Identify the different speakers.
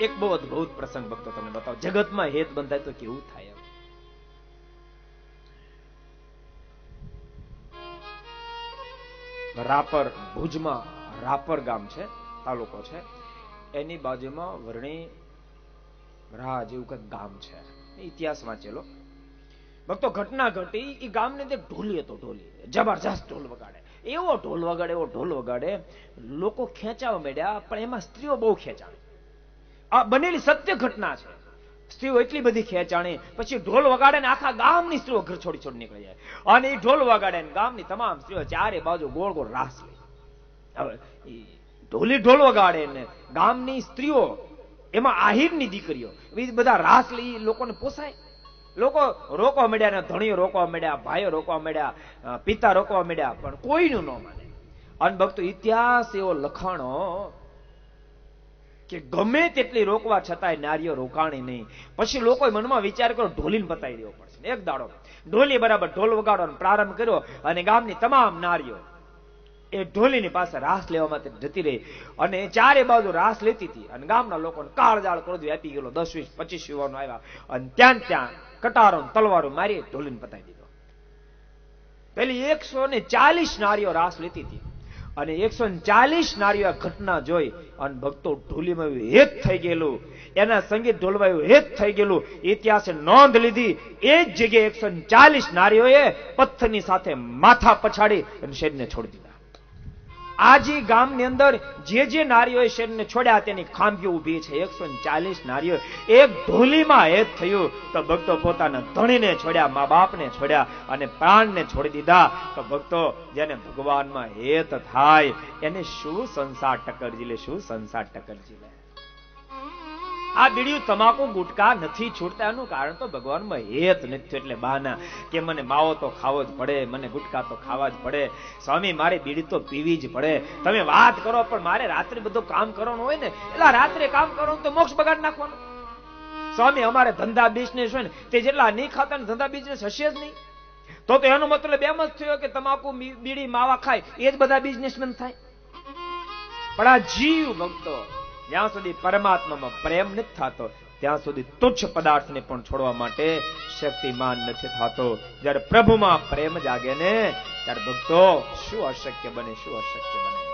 Speaker 1: એક બહુ અદભુત પ્રસંગ ભક્તો તમને બતાવો. જગતમાં હેત બંધાય તો કેવું થાય. રાપર, ભુજમાં રાપર ગામ છે, તાલુકો છે, એની બાજુમાં વરણી રાજ એવું કઈક ગામ છે. ઇતિહાસ વાંચેલો ભક્તો. ઘટના ઘટી એ ગામની અંદર ઢોલી હતો. ઢોલી જબરજસ્ત ઢોલ વગાડે, એવો ઢોલ વગાડે, એવો ઢોલ વગાડે, લોકો ખેંચાવા માંડ્યા. પણ એમાં સ્ત્રીઓ બહુ ખેંચાણી. આ બનેલી સત્ય ઘટના છે. સ્ત્રીઓ એટલી બધી ખેંચાણી, પછી ઢોલ વગાડે ને આખા ગામની સ્ત્રીઓ ઘર છોડી છોડી નીકળી જાય. અને એ ઢોલ વગાડે ને ગામની તમામ સ્ત્રીઓ ચારે બાજુ ગોળ ગોળ રાસ લે. હવે ઢોલી ઢોલ વગાડે ને ગામની સ્ત્રીઓ, એમાં આહિરની દીકરીઓ બધા રાસ લઈ, લોકોને પોસાય. લોકો રોકવા માંડ્યા ને ધણીઓ રોકવા માંડ્યા, ભાઈઓ રોકવા માંડ્યા, પિતા રોકવા માંડ્યા, પણ કોઈનું ન માને. અને ભક્તો ઇતિહાસ એવો લખાણો કે ગમે તેટલી રોકવા છતાંય નારીઓ રોકાણી નહીં. પછી લોકોએ મનમાં વિચાર કર્યો ઢોલીને પતાવી દેવો પડશે. એક દાડો ઢોલી બરાબર ઢોલ વગાડવાનો પ્રારંભ કર્યો અને ગામની તમામ નારીઓ એ ઢોલીની પાસે રાસ લેવા માટે જતી રહી. અને ચારે બાજુ રાસ લેતી હતી અને ગામના લોકોને કાળજાળ ક્રોધ વ્યાપી ગયેલો. 10, 20, 25 યુવાનો આવ્યા અને ત્યાં કટારો તલવારો મારી ઢોલીને પતાવી દીધો. પેલી 140 નારીઓ રાસ લેતી હતી અને 140 નારીઓ આ ઘટના જોઈ અને ભક્તો ઢોલીમાં એવું હેત થઈ ગયેલું, એના સંગીત ઢોલમાં એવું હેત થઈ ગયેલું. ઇતિહાસે નોંધ લીધી. એ જ જગ્યાએ 140 નારીઓએ પથ્થરની સાથે માથા પછાડી અને શરીરને છોડી દીધા. આજે ગામની અંદર જે નારીઓએ શરીરને છોડ્યા તેની ખાંભીઓ ઊભી છે. 140 નારીઓ એક ઢોલીમાં હેત થયું તો ભક્તો પોતાના ધણીને છોડ્યા, મા બાપને છોડ્યા અને પ્રાણને છોડી દીધા. તો ભક્તો જેને ભગવાનમાં હેત થાય એને શું સંસાર ટક્કરજી લે, શું સંસાર ટક્કરજી લે. આ બીડીયું તમાકુ ગુટકા નથી છૂટતા એનું કારણ તો ભગવાનમાં હેત નથી. એટલે બહાના કે મને માવો તો ખાવો જ પડે, મને ગુટકા તો ખાવા જ પડે, સ્વામી મારે બીડી તો પીવી જ પડે. તમે વાત કરો પણ મારે રાત્રે બધું કામ કરવાનું હોય ને, એટલે રાત્રે કામ કરવાનું તો મોક્ષ બગાડ નાખવાનું. સ્વામી અમારે ધંધા બિઝનેસ હોય ને તે જેટલા નહીં ખાતા ને ધંધા બિઝનેસ હશે જ નહીં. તો એનો મતલબ એમ જ થયો કે તમાકુ બીડી માવા ખાય એ જ બધા બિઝનેસમેન થાય. પણ આ જીવ ભક્તો જ્યાં સુધી પરમાત્મામાં પ્રેમ નથી થતો ત્યાં સુધી તુચ્છ પદાર્થને પણ છોડવા માટે શક્તિમાન નથી થતો. જ્યારે પ્રભુમાં પ્રેમ જાગે ને ત્યારે ભક્તો શું અશક્ય બને, શું અશક્ય બને.